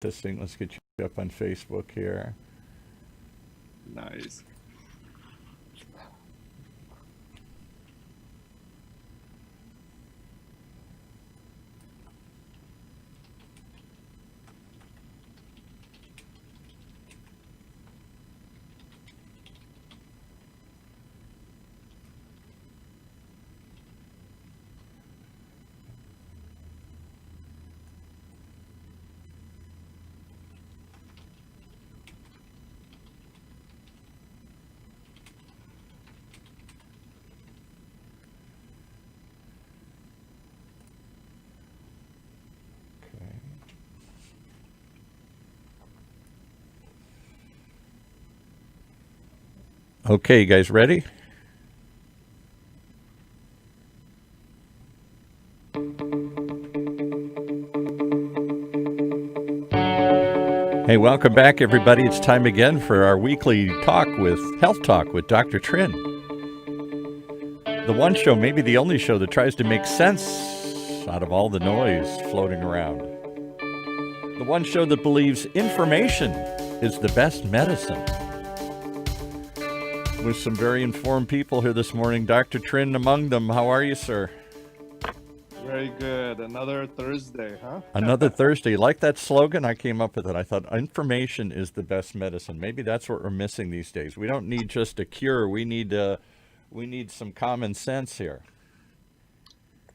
This thing, let's get you up on Facebook here. Nice. Okay. Okay, you guys ready? Hey, welcome back, everybody. It's time again for our weekly health talk with Dr. Trinh. The one show, maybe the only show, that tries to make sense out of all the noise floating around. The one show that believes information is the best medicine. With some very informed people here this morning, Dr. Trinh among them. How are you, sir? Very good. Another Thursday, huh? Another Thursday. You like that slogan? I came up with it. I thought information is the best medicine. Maybe that's what we're missing these days. We don't need just a cure. We need some common sense here.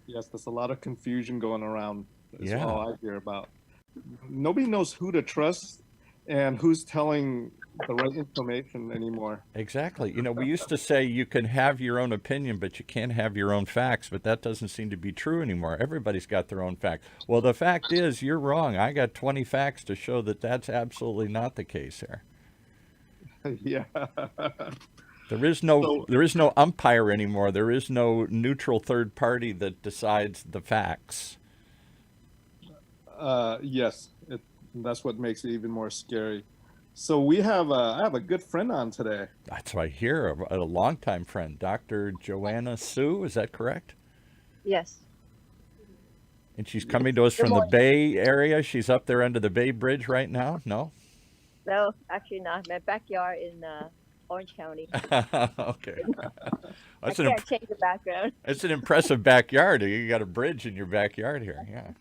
Yes, there's a lot of confusion going around as Yeah. well, I hear about. Nobody knows who to trust and who's telling the right information anymore. Exactly. We used to say you can have your own opinion, but you can't have your own facts, but that doesn't seem to be true anymore. Everybody's got their own fact. Well, the fact is, you're wrong. I got 20 facts to show that that's absolutely not the case here. Yeah. So, There is no umpire anymore. There is no neutral third party that decides the facts. yes, that's what makes it even more scary. So I have a good friend on today. That's what I hear. A longtime friend, Dr. Joanna Su. Is that correct? Yes. And she's Yes. coming to us Good from the morning. Bay Area. She's up there under the Bay Bridge right now. No? No, actually not. My backyard in Orange County. Okay. I That's an can't change the background. it's an impressive backyard. You got a bridge in your backyard here. Yeah.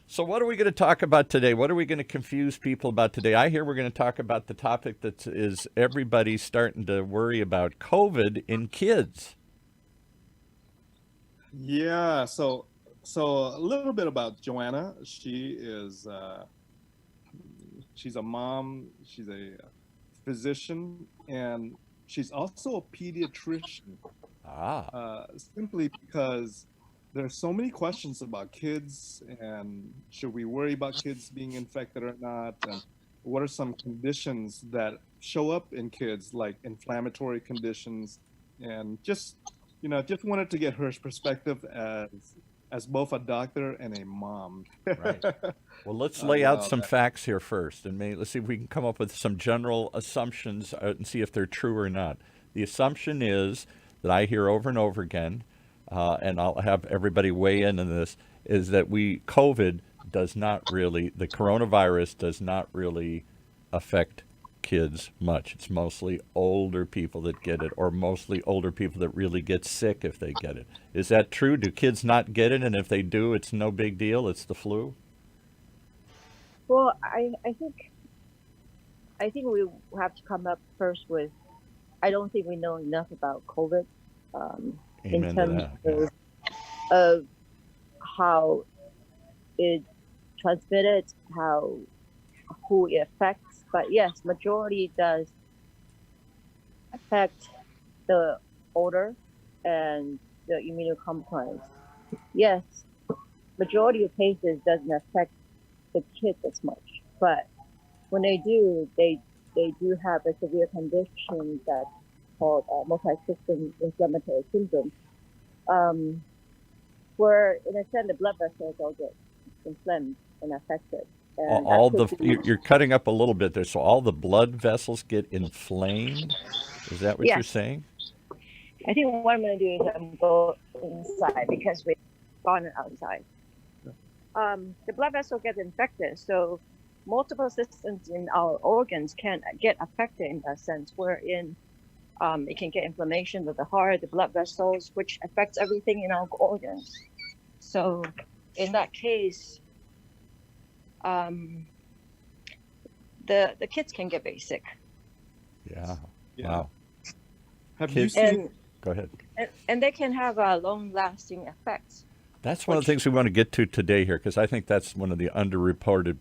So what are we going to talk about today? What are we going to confuse people about today? I hear we're going to talk about the topic that is everybody's starting to worry about: COVID in kids. Yeah, so a little bit about Joanna. She's a mom, she's a physician, and she's also a pediatrician. Ah, Simply because there's so many questions about kids and should we worry about kids being infected or not, and what are some conditions that show up in kids, like inflammatory conditions, and just wanted to get her perspective as both a doctor and a mom. right. Well, let's lay out Wow, some facts here first, and let's see if we can come up with some general assumptions and see if they're true or not. The assumption is that I hear over and over again, and I'll have everybody weigh in on this, is that the coronavirus does not really affect kids much. It's mostly older people that get it, or mostly older people that really get sick if they get it. Is that true? Do kids not get it, and if they do, it's no big deal? It's the flu? Well, I think we have to come up first with. I don't think we know enough about COVID, in Amen to terms that. Yeah. of how it transmitted, how who it affects. But yes, majority does affect the older and the immunocompromised. Yes, majority of cases doesn't affect the kids as much, but when they do, they do have a severe condition that's called multi-system inflammatory syndrome, um, where in a sense the blood vessels all get inflamed and affected, and that All could the be. you're cutting up a little bit there. So all the blood vessels get inflamed. Is that what you're Yes, saying? I think what I'm gonna do is I'm go inside because we've gone outside. the blood vessel gets infected. So multiple systems in our organs can get affected in that sense, wherein it can get inflammation with the heart, the blood vessels, which affects everything in our organs. So in that case, the kids can get very sick. Yeah. Yeah. Wow. Have you Kids- seen? Go ahead. And they can have long-lasting effects. That's one of the things we want to get to today here, because I think that's one of the underreported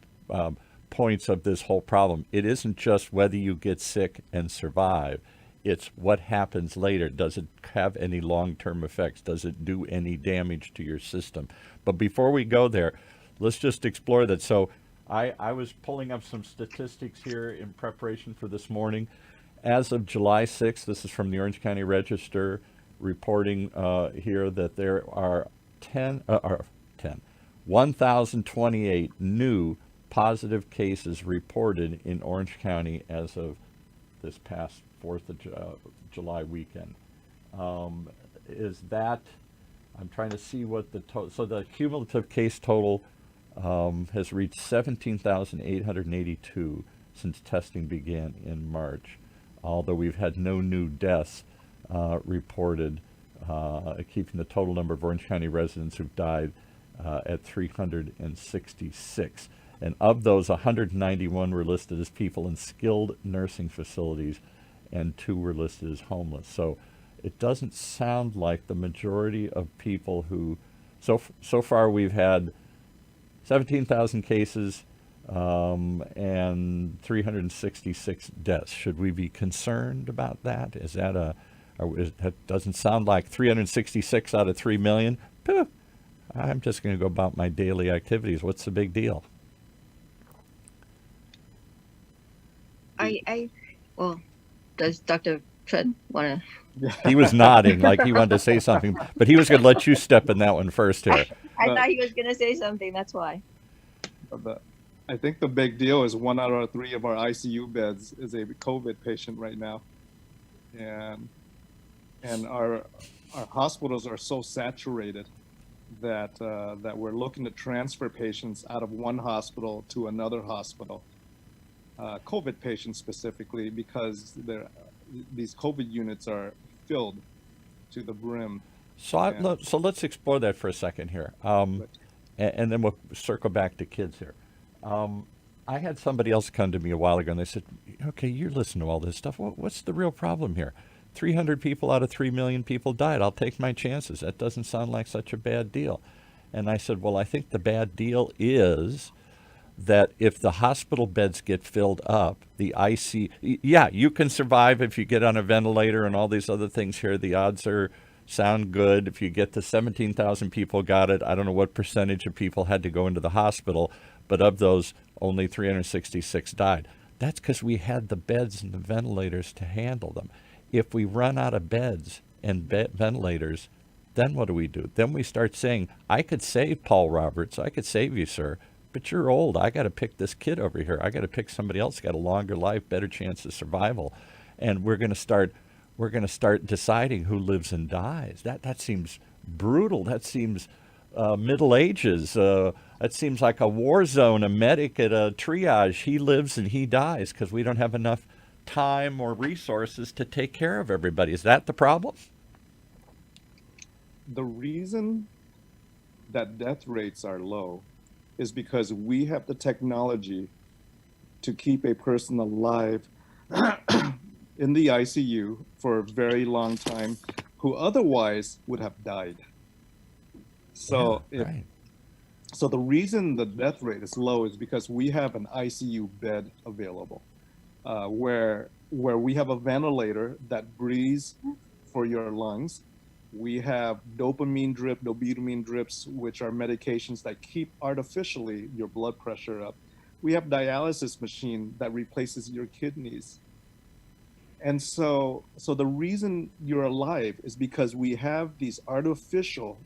points of this whole problem. It isn't just whether you get sick and survive. It's what happens later. Does it have any long-term effects? Does it do any damage to your system? But before we go there, let's just explore that. So I was pulling up some statistics here in preparation for this morning. As of July 6th, this is from the Orange County Register, reporting here that there are 1,028 new positive cases reported in Orange County as of this past 4th of July weekend. Is that, I'm trying to see what the total, so the cumulative case total has reached 17,882 since testing began in March, although we've had no new deaths reported, keeping the total number of Orange County residents who've died at 366. And of those, 191 were listed as people in skilled nursing facilities, and 2 were listed as homeless. So it doesn't sound like the majority of people who, so far we've had 17,000 cases and 366 deaths. Should we be concerned about that? Is that that doesn't sound like 366 out of 3 million. Pooh, I'm just going to go about my daily activities. What's the big deal? Well, does Dr. Trinh want to? He was nodding like he wanted to say something, but he was going to let you step in that one first here. I thought he was going to say something. That's why. I think the big deal is 1 out of 3 of our ICU beds is a COVID patient right now, and our hospitals are so saturated that that we're looking to transfer patients out of one hospital to another hospital, COVID patients specifically, because these COVID units are filled to the brim. So so let's explore that for a second here, and then we'll circle back to kids here. I had somebody else come to me a while ago, and they said, okay, you're listening to all this stuff. What's the real problem here? 300 people out of 3 million people died. I'll take my chances. That doesn't sound like such a bad deal. And I said, well, I think the bad deal is that if the hospital beds get filled up, the IC, yeah, you can survive if you get on a ventilator and all these other things here. The odds sound good. If you get to 17,000 people got it, I don't know what percentage of people had to go into the hospital, but of those, only 366 died. That's because we had the beds and the ventilators to handle them. If we run out of beds and ventilators, then what do? Then we start saying, I could save Paul Roberts. I could save you, sir, but you're old. I got to pick this kid over here. I got to pick somebody else, got a longer life, better chance of survival. And we're going to start deciding who lives and dies. That seems brutal. That seems Middle Ages. That seems like a war zone, a medic at a triage. He lives and he dies because we don't have enough time or resources to take care of everybody. Is that the problem? The reason that death rates are low is because we have the technology to keep a person alive in the ICU for a very long time who otherwise would have died. So right. So the reason the death rate is low is because we have an ICU bed available, where we have a ventilator that breathes for your lungs. We have dopamine dobutamine drips, which are medications that keep artificially your blood pressure up. We have dialysis machine that replaces your kidneys. And so the reason you're alive is because we have these artificial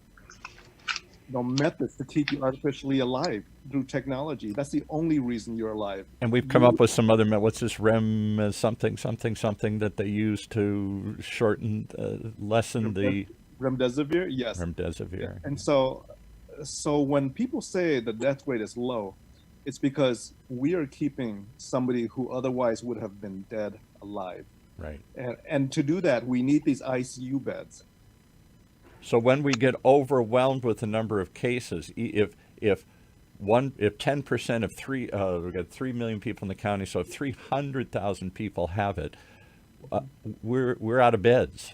methods to keep you artificially alive through technology. That's the only reason you're alive. And we've come up with some other, what's this, REM something that they use to shorten, lessen the... Remdesivir, yes. Remdesivir. And so So when people say the death rate is low, it's because we are keeping somebody who otherwise would have been dead alive. Right. And to do that, we need these ICU beds. So when we get overwhelmed with the number of cases, if 10% of we've got 3 million people in the county, so if 300,000 people have it, we're out of beds.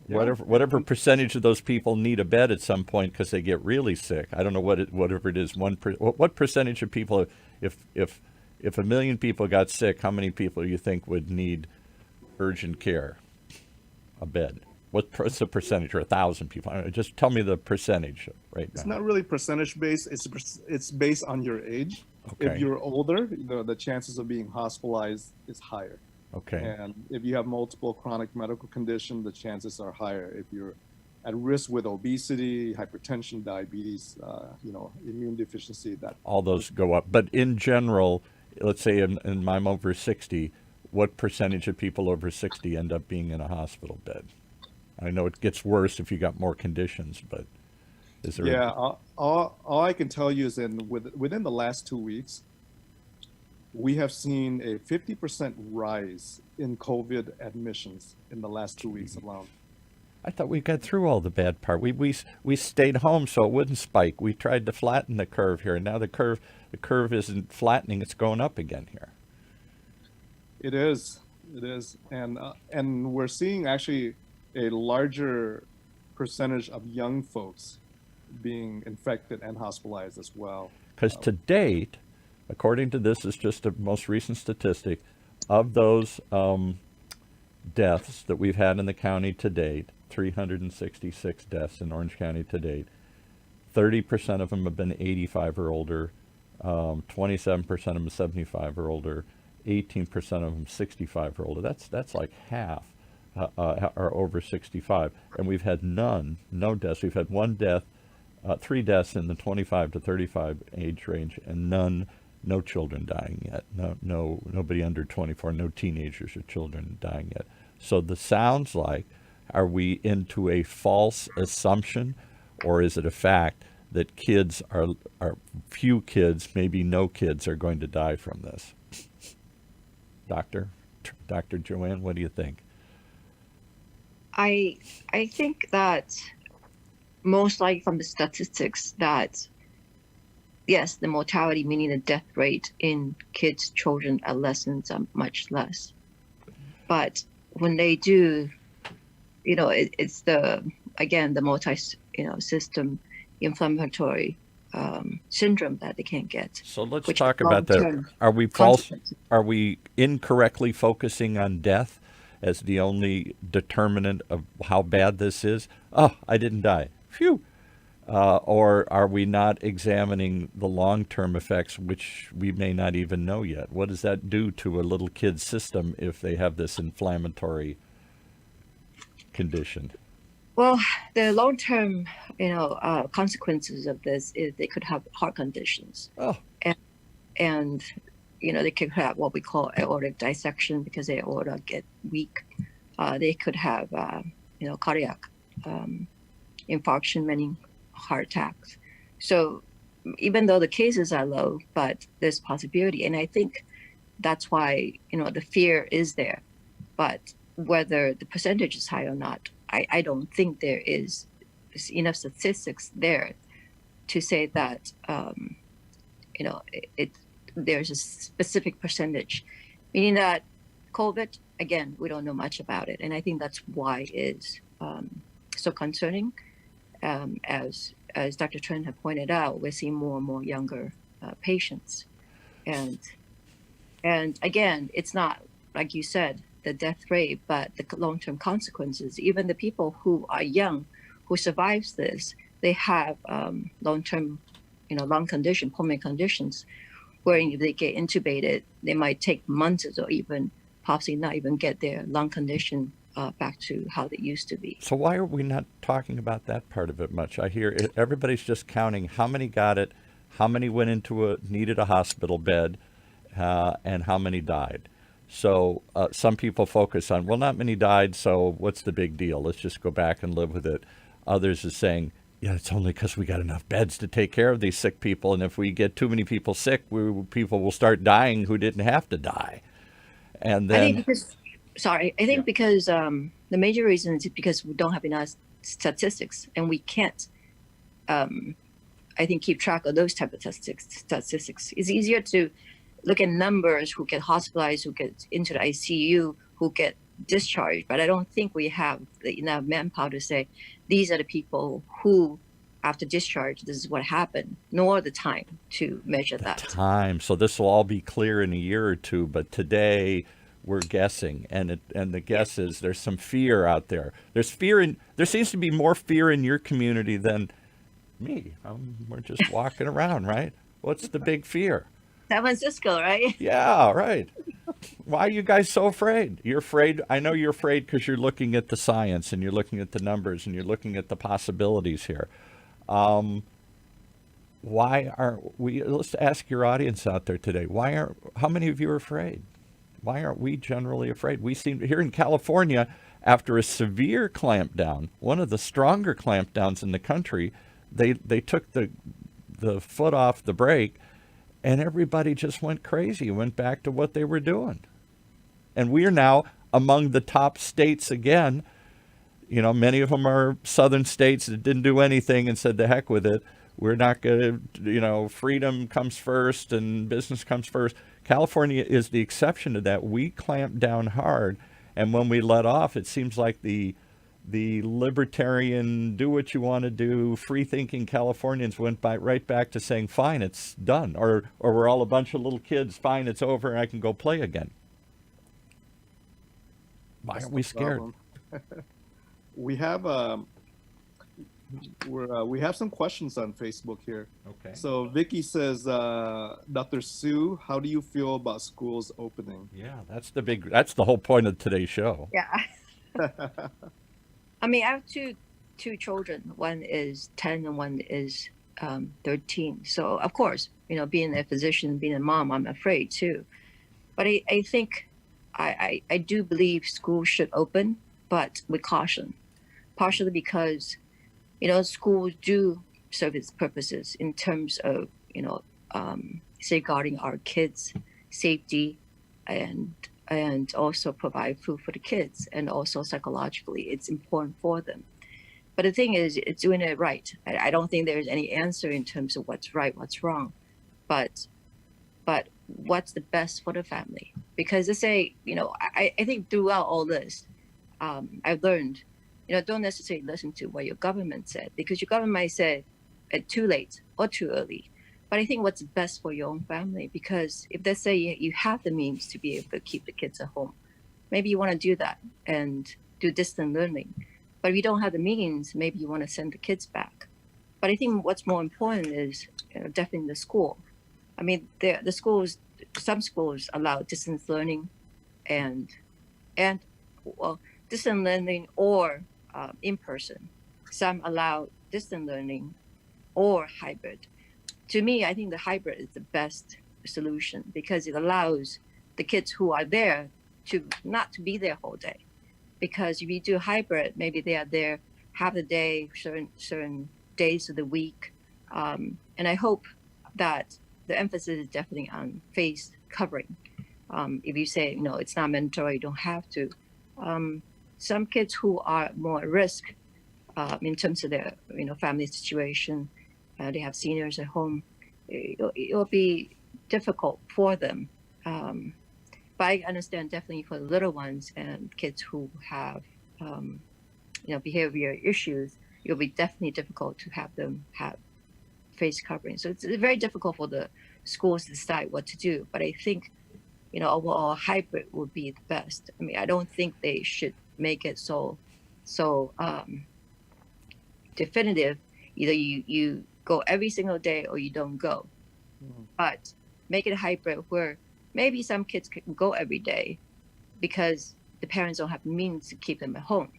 Yeah. Whatever percentage of those people need a bed at some point because they get really sick. I don't know whatever it is. What percentage of people, if 1 million people got sick, how many people do you think would need urgent care, a bed? What's the percentage? Or 1,000 people? I don't know, just tell me the percentage right now. It's not really percentage based. It's based on your age. Okay. If you're older, the chances of being hospitalized is higher. Okay. And if you have multiple chronic medical conditions, the chances are higher. If you're at risk with obesity, hypertension, diabetes, immune deficiency, that All those go up. But in general, let's say I'm over 60, what percentage of people over 60 end up being in a hospital bed? I know it gets worse if you got more conditions, but is there? Yeah, all I can tell you is within the last 2 weeks, we have seen a 50% rise in COVID admissions in the last 2 weeks alone. I thought we got through all the bad part. We stayed home so it wouldn't spike. We tried to flatten the curve here, and now the curve isn't flattening; it's going up again here. It is, and we're seeing actually a larger percentage of young folks being infected and hospitalized as well. Because to date, according to this, is just a most recent statistic, of those deaths that we've had in the county to date, 366 deaths in Orange County to date, 30% of them have been 85 or older, 27% of them 75 or older, 18% of them 65 or older. That's like half are over 65. And we've had no deaths. We've had one death, 3 deaths in the 25 to 35 age range, and no children dying yet. Nobody under 24, no teenagers or children dying yet. So the sounds like, are we into a false assumption, or is it a fact that kids are few kids, maybe no kids, are going to die from this? Dr. Joanne, what do you think? I think that most likely from the statistics that yes, the mortality, meaning the death rate in kids, children, adolescents are much less. But when they do, it's the multi-system inflammatory syndrome that they can't get. So let's talk about that. Are we incorrectly focusing on death as the only determinant of how bad this is? Oh, I didn't die. Phew. Or are we not examining the long-term effects, which we may not even know yet? What does that do to a little kid's system if they have this inflammatory condition? Well, the long-term, consequences of this is they could have heart conditions. Oh. And they could have what we call aortic dissection because their aorta get weak. They could have, cardiac infarction, meaning heart attacks. So even though the cases are low, but there's possibility. And I think that's why, the fear is there. But whether the percentage is high or not, I don't think there is enough statistics there to say that, there's a specific percentage, meaning that COVID, again, we don't know much about it. And I think that's why it's so concerning. As Dr. Trinh had pointed out, we're seeing more and more younger patients. And again, it's not, like you said, the death rate, but the long-term consequences. Even the people who are young, who survives this, they have long-term, lung condition, pulmonary conditions, where if they get intubated, they might take months or even possibly not even get their lung condition back to how they used to be. So why are we not talking about that part of it much? I hear everybody's just counting how many got it, how many went needed a hospital bed, and how many died. So some people focus on, well, not many died, so what's the big deal? Let's just go back and live with it. Others are saying Yeah, it's only because we got enough beds to take care of these sick people, and if we get too many people sick, people will start dying who didn't have to die. And I think then, because, sorry, I yeah, think because the major reason is because we don't have enough statistics and we can't, um, I think, keep track of those type of statistics. It's easier to look at numbers who get hospitalized, who get into the ICU, who get discharged. But I don't think we have enough manpower to say these are the people who, after discharge, this is what happened, nor the time to measure the that. time. So this will all be clear in a year or two, but today we're guessing, and the Yeah. guess is there's some fear out there. There seems to be more fear in your community than me. We're just walking around, right? What's the big fear? San Francisco, right? Yeah, right. Why are you guys so afraid? You're afraid. I know you're afraid because you're looking at the science and you're looking at the numbers and you're looking at the possibilities here. Um, why aren't we? Let's ask your audience out there today. How many of you are afraid? Why aren't we generally afraid? We seem here in California, after a severe clampdown, one of the stronger clampdowns in the country, they took the foot off the brake, and everybody just went crazy, went back to what they were doing. And we are now among the top states again. You know, many of them are southern states that didn't do anything and said, the heck with it. We're not going to, freedom comes first and business comes first. California is the exception to that. We clamped down hard. And when we let off, it seems like the libertarian, do what you want to do, free thinking Californians went right back to saying, fine, it's done. Or we're all a bunch of little kids, fine, it's over, and I can go play again. Why That's aren't we the scared? problem. We have we have some questions on Facebook here. Okay. So Vicky says, Dr. Su, how do you feel about schools opening? Yeah, that's the whole point of today's show. Yeah. I mean, I have two children. One is 10 and one is 13. So of course, being a physician, being a mom, I'm afraid too. But I think I do believe schools should open, but with caution. Partially because, schools do serve its purposes in terms of, safeguarding our kids' safety and also provide food for the kids, and also psychologically it's important for them. But the thing is, it's doing it right. I don't think there's any answer in terms of what's right, what's wrong, but what's the best for the family? Because they say, I think throughout all this, I've learned, don't necessarily listen to what your government said, because your government might say it too late or too early. But I think what's best for your own family, because if they say you have the means to be able to keep the kids at home, maybe you want to do that and do distant learning. But if you don't have the means, maybe you want to send the kids back. But I think what's more important is definitely the school. I mean, the schools, some schools allow distance learning and well, distant learning or in person. Some allow distant learning or hybrid. To me, I think the hybrid is the best solution, because it allows the kids who are there to not to be there whole day. Because if you do hybrid, maybe they are there half the day, certain days of the week. And I hope that the emphasis is definitely on face covering. If you say, it's not mandatory, you don't have to. Some kids who are more at risk in terms of their, family situation, they have seniors at home, it will be difficult for them. But I understand definitely for the little ones and kids who have, behavior issues, it'll be definitely difficult to have them have face covering. So it's very difficult for the schools to decide what to do. But I think, overall hybrid would be the best. I mean, I don't think they should make it so definitive. Either you go every single day or you don't go. But make it a hybrid where maybe some kids can go every day because the parents don't have means to keep them at home,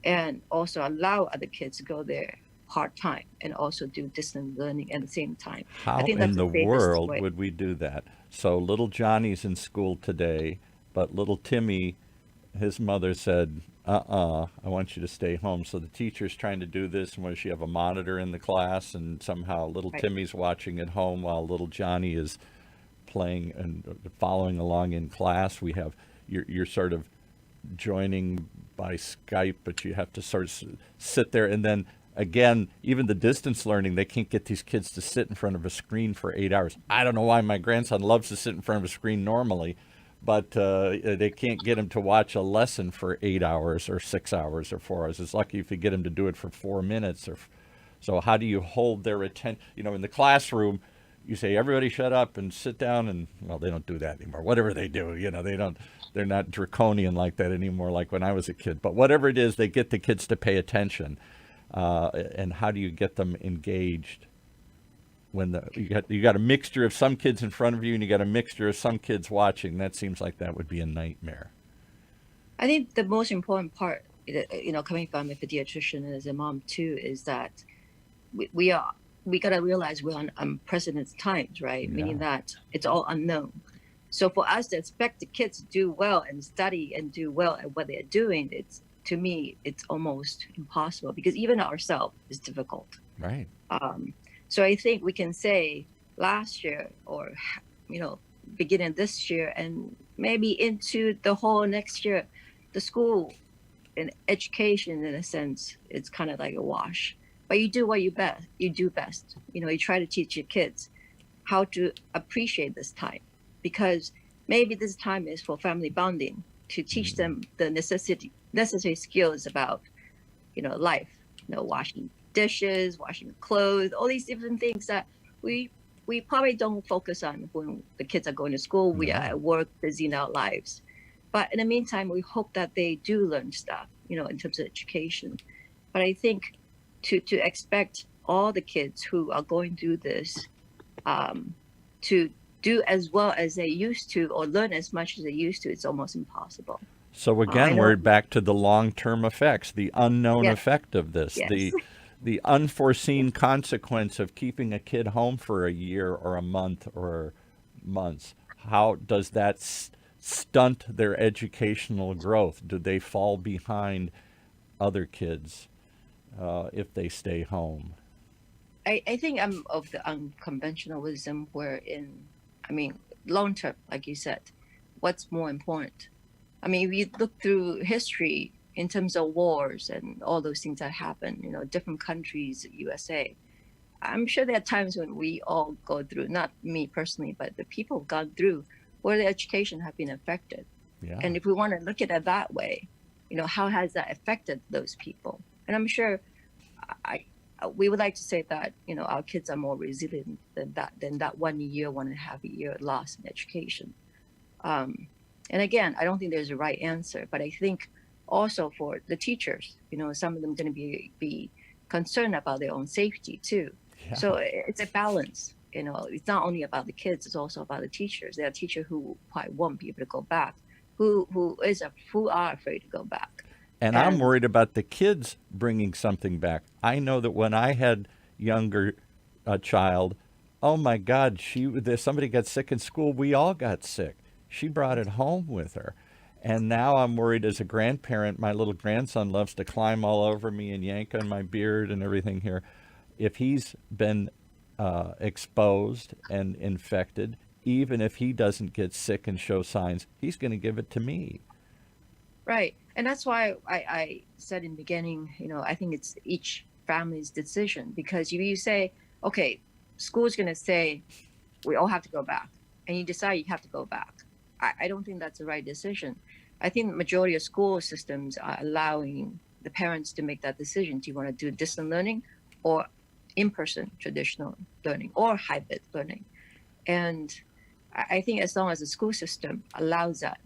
and also allow other kids to go there part-time and also do distant learning at the same time. How I think that's in the safest world way. would we do that? So little Johnny's in school today, but little Timmy, his mother said, I want you to stay home. So the teacher's trying to do this, and where she have a monitor in the class, and somehow little Right. Timmy's watching at home while little Johnny is playing and following along in class. We have you're sort of joining by Skype, but you have to sort of sit there. And then again, even the distance learning, they can't get these kids to sit in front of a screen for 8 hours. I don't know why my grandson loves to sit in front of a screen normally, but they can't get him to watch a lesson for 8 hours or 6 hours or 4 hours. It's lucky if you get him to do it for 4 minutes. So how do you hold their attention? In the classroom, you say, everybody shut up and sit down, and well, they don't do that anymore. Whatever they do, they're not draconian like that anymore, like when I was a kid. But whatever it is, they get the kids to pay attention. And how do you get them engaged when you got a mixture of some kids in front of you and you got a mixture of some kids watching? That seems like that would be a nightmare. I think the most important part, coming from a pediatrician and as a mom too, is that we gotta realize we're on unprecedented times, right? Yeah. Meaning that it's all unknown. So for us to expect the kids to do well and study and do well at what they're doing, to me, it's almost impossible, because even ourselves is difficult. Right. So I think we can say last year, or beginning this year and maybe into the whole next year, the school and education, in a sense, it's kind of like a wash. But you do what you do best. You try to teach your kids how to appreciate this time, because maybe this time is for family bonding, to teach them the necessary skills about life, washing dishes, washing clothes, all these different things that we probably don't focus on when the kids are going to school. We are at work, busy in our lives. But in the meantime, we hope that they do learn stuff, in terms of education. But I think to expect all the kids who are going through this to do as well as they used to, or learn as much as they used to, it's almost impossible. So again, we're back to the long-term effects, the unknown effect of this, Yes. the unforeseen consequence of keeping a kid home for a year or a month or months. How does that stunt their educational growth? Do they fall behind other kids if they stay home? I think I'm of the unconventional wisdom long term, like you said, what's more important? If you look through history in terms of wars and all those things that happen, different countries, USA, I'm sure there are times when we all go through, not me personally, but the people have gone through where their education have been affected. Yeah. And if we want to look at it that way, how has that affected those people? And I'm sure we would like to say that, our kids are more resilient than that 1 year, 1.5 year loss in education. And again, I don't think there's a right answer, but I think also for the teachers, some of them going to be concerned about their own safety too. Yeah. So it's a balance. It's not only about the kids, it's also about the teachers. There are teachers who probably won't be able to go back, who are afraid to go back. And I'm worried about the kids bringing something back. I know that when I had younger child, oh my God, somebody got sick in school. We all got sick. She brought it home with her. And now I'm worried as a grandparent. My little grandson loves to climb all over me and yank on my beard and everything here. If he's been exposed and infected, even if he doesn't get sick and show signs, he's going to give it to me. Right. And that's why I said in the beginning, I think it's each family's decision, because if you say, okay, school's going to say we all have to go back, and you decide you have to go back, I don't think that's the right decision. I think the majority of school systems are allowing the parents to make that decision. Do you want to do distant learning or in-person traditional learning or hybrid learning? And I think as long as the school system allows that.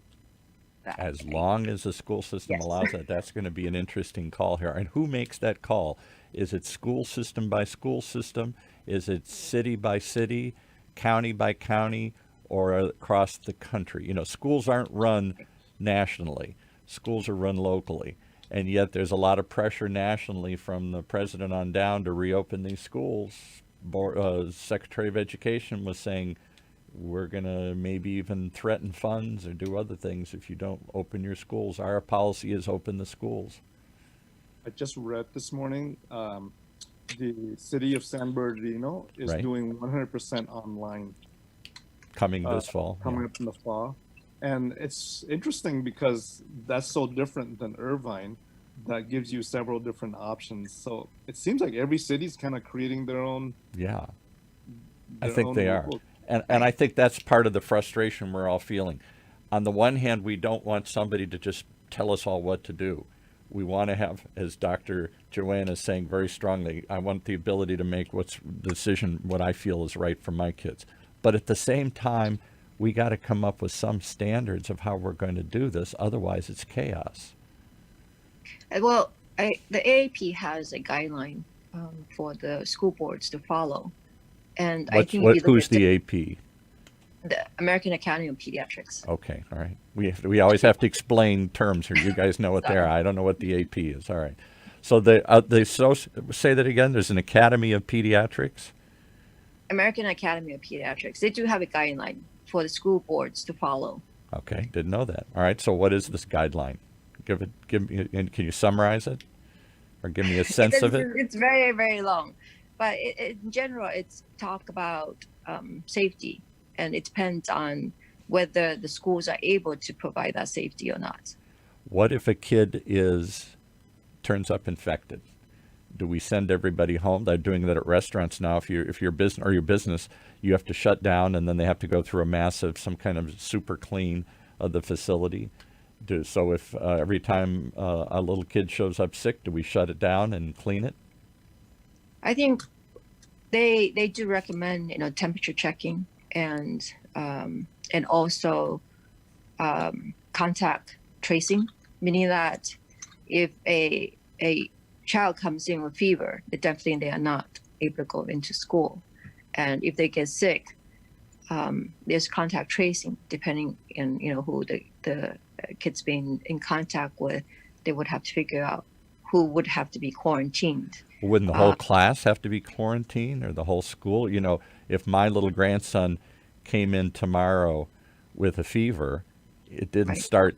As long as the school system allows that, that's going to be an interesting call here. And who makes that call? Is it school system by school system? Is it city by city, county by county, or across the country? Schools aren't run nationally. Schools are run locally. And yet there's a lot of pressure nationally from the president on down to reopen these schools. Secretary of Education was saying, we're going to maybe even threaten funds or do other things if you don't open your schools. Our policy is open the schools. I just read this morning, the city of San Bernardino is Right. doing 100% online Coming this fall. coming up in the fall. And it's interesting because that's so different than Irvine. That gives you several different options. So it seems like every city's kind of creating their own. Yeah, I their think own they are. rules. And I think that's part of the frustration we're all feeling. On the one hand, we don't want somebody to just tell us all what to do. We want to have, as Dr. Joanna is saying very strongly, I want the ability to make what's the decision, what I feel is right for my kids. But at the same time, we got to come up with some standards of how we're going to do this. Otherwise, it's chaos. Well, the AAP has a guideline for the school boards to follow, and I think if you look Who's at the AP? the American Academy of Pediatrics. Okay, all right. We always have to explain terms here. You guys know what they are. I don't know what the AP is. All right. So say that again. There's an Academy of Pediatrics. American Academy of Pediatrics. They do have a guideline for the school boards to follow. Okay, didn't know that. All right. So what is this guideline? Give me. And can you summarize it, or give me a sense of it? It's very, very long, but in general, it's talk about safety, and it depends on whether the schools are able to provide that safety or not. What if a kid turns up infected? Do we send everybody home? They're doing that at restaurants now. If your business, you have to shut down, and then they have to go through some kind of super clean of the facility. So if every time a little kid shows up sick, do we shut it down and clean it? I think they do recommend temperature checking and also contact tracing, meaning that if a child comes in with fever, they are not able to go into school, and if they get sick, there's contact tracing depending on who the kids being in contact with. They would have to figure out who would have to be quarantined. Wouldn't the whole class have to be quarantined, or the whole school? If my little grandson came in tomorrow with a fever, it didn't start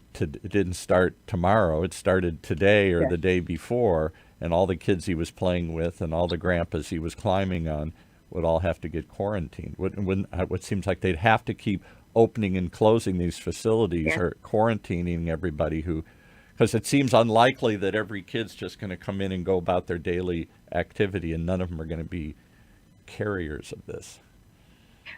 tomorrow. It started today or the day before, and all the kids he was playing with and all the grandpas he was climbing on would all have to get quarantined. What seems like they'd have to keep opening and closing these facilities or quarantining everybody because it seems unlikely that every kid's just going to come in and go about their daily activity, and none of them are going to be carriers of this.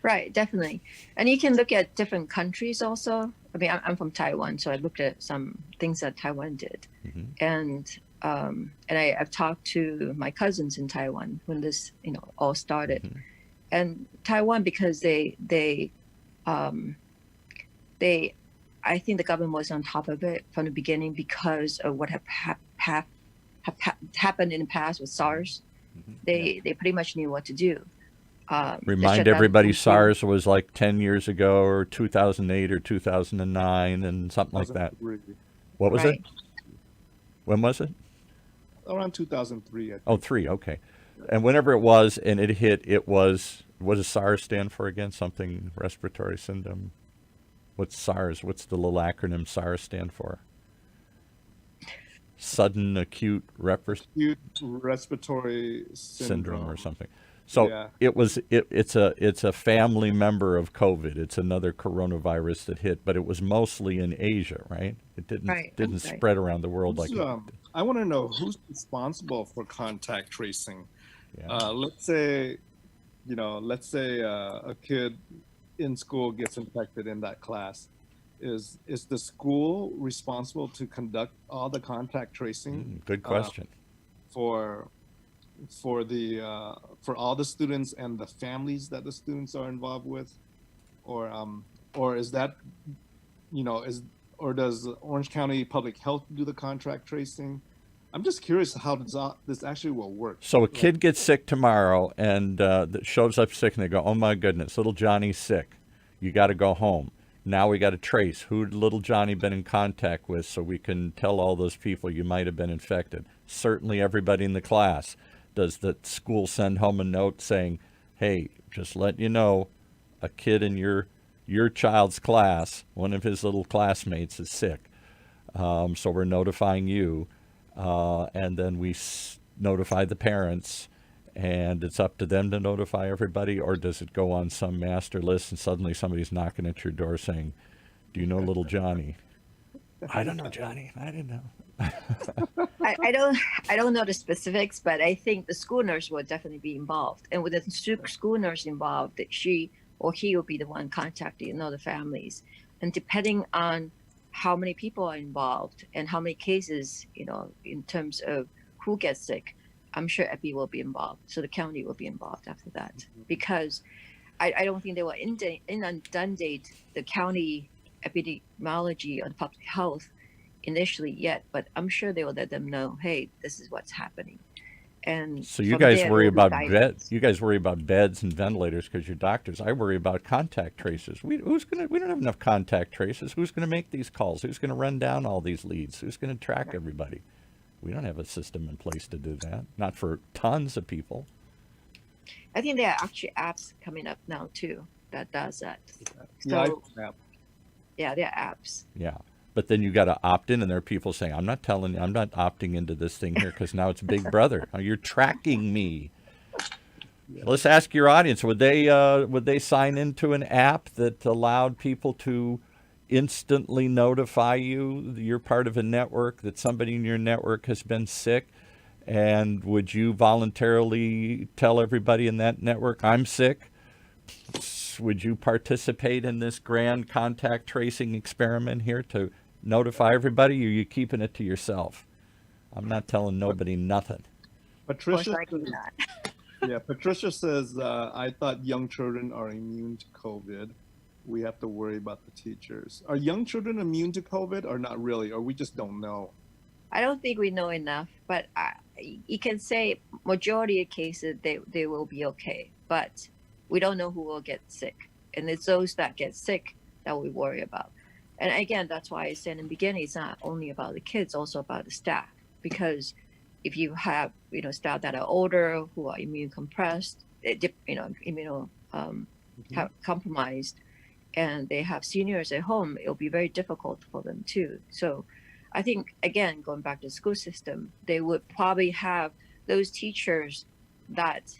Right, definitely. And you can look at different countries also. I mean, I'm from Taiwan, so I looked at some things that Taiwan did. Mm-hmm. And I've talked to my cousins in Taiwan when this, all started. Mm-hmm. And Taiwan, because I think the government was on top of it from the beginning because of what happened in the past with SARS. Mm-hmm. They pretty much knew what to do. Remind everybody, SARS was like 10 years ago, or 2008 or 2009 and something like that. What was it? When was it? Around 2003. I think. Oh, 3, okay. And whenever it was, and it hit, what does SARS stand for again? Something respiratory syndrome. What's SARS? What's the little acronym SARS stand for? Sudden acute respiratory syndrome or something. So it's a family member of COVID. It's another coronavirus that hit, but it was mostly in Asia, right? It didn't spread around the world like it. I want to know who's responsible for contact tracing. Yeah. Let's say a kid in school gets infected in that class. Is the school responsible to conduct all the contact tracing? Good question. For all the students and the families that the students are involved with, or is that, or does Orange County Public Health do the contact tracing? I'm just curious how this actually will work. So a kid gets sick tomorrow and shows up sick, and they go, "Oh my goodness, little Johnny's sick. You got to go home." Now we got to trace who little Johnny been in contact with, so we can tell all those people you might have been infected. Certainly everybody in the class. Does the school send home a note saying, "Hey, just let you know, a kid in your child's class, one of his little classmates is sick. So we're notifying you, and then we notify the parents, and it's up to them to notify everybody, or does it go on some master list and suddenly somebody's knocking at your door saying, do you know little Johnny? I don't know, Johnny. I didn't know. I don't know the specifics, but I think the school nurse will definitely be involved. And with the school nurse involved, she or he will be the one contacting the families. And depending on how many people are involved and how many cases, in terms of who gets sick, I'm sure EPI will be involved. So the county will be involved after that, because I don't think they will inundate the county epidemiology on public health initially yet, but I'm sure they will let them know, hey, this is what's happening. And so you guys worry about beds. You guys worry about beds and ventilators because you're doctors. I worry about contact tracers. We don't have enough contact tracers. Who's going to make these calls? Who's going to run down all these leads? Who's going to track everybody? We don't have a system in place to do that. Not for tons of people. I think there are actually apps coming up now too that does that. So, yeah, there are apps. Yeah. But then you got to opt in, and there are people saying, I'm not opting into this thing here because now it's Big Brother. You're tracking me. Yeah. Let's ask your audience, would they sign into an app that allowed people to instantly notify you you're part of a network, that somebody in your network has been sick? And would you voluntarily tell everybody in that network, I'm sick? Would you participate in this grand contact tracing experiment here to notify everybody, or are you keeping it to yourself? I'm not telling nobody nothing. Patricia says, I thought young children are immune to COVID. We have to worry about the teachers. Are young children immune to COVID or not really? Or we just don't know? I don't think we know enough, but you can say majority of cases, they will be okay. But we don't know who will get sick. And it's those that get sick that we worry about. And again, that's why I said in the beginning, it's not only about the kids, also about the staff. Because if you have, staff that are older, who are immune compressed, compromised, and they have seniors at home, it'll be very difficult for them too. So I think, again, going back to the school system, they would probably have those teachers that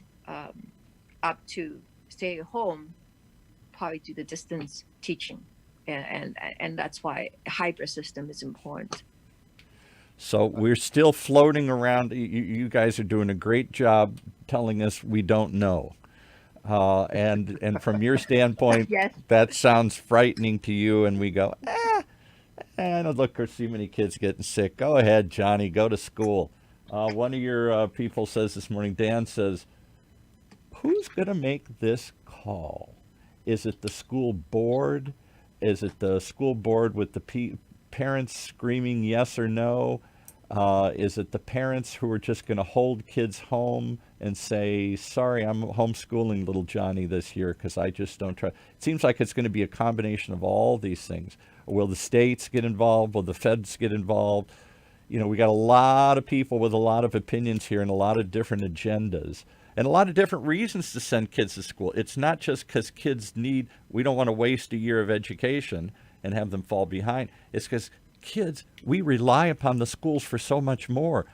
up to stay at home, probably do the distance teaching. And that's why a hybrid system is important. So we're still floating around. You guys are doing a great job telling us we don't know. And from your standpoint, yes. That sounds frightening to you. And we go, and look, see many kids getting sick. Go ahead, Johnny, go to school. One of your people says this morning, Dan says, who's going to make this call? Is it the school board? Is it the school board with the parents screaming yes or no? Is it the parents who are just going to hold kids home and say, sorry, I'm homeschooling little Johnny this year because I just don't trust? It seems like it's going to be a combination of all these things. Will the states get involved? Will the feds get involved? We got a lot of people with a lot of opinions here and a lot of different agendas. And a lot of different reasons to send kids to school. It's not just because we don't want to waste a year of education and have them fall behind. It's because kids, we rely upon the schools for so much more.